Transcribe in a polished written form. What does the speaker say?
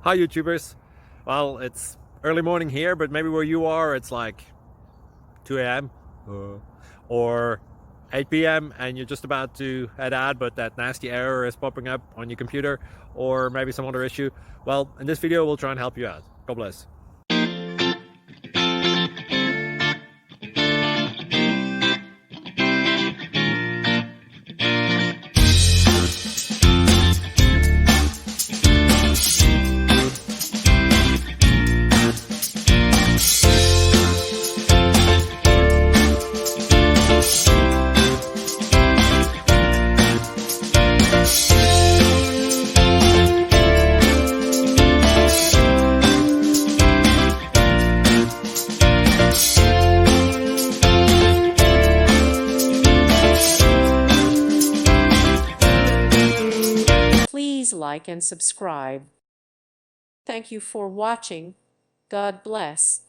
Hi YouTubers. Well, it's early morning here, but maybe where you are it's like 2 a.m. or 8 p.m. and you're just about to head out, but that nasty error is popping up on your computer, or maybe some other issue. Well, in this video we'll try and help you out. God bless. Please like and subscribe. Thank you for watching. God bless.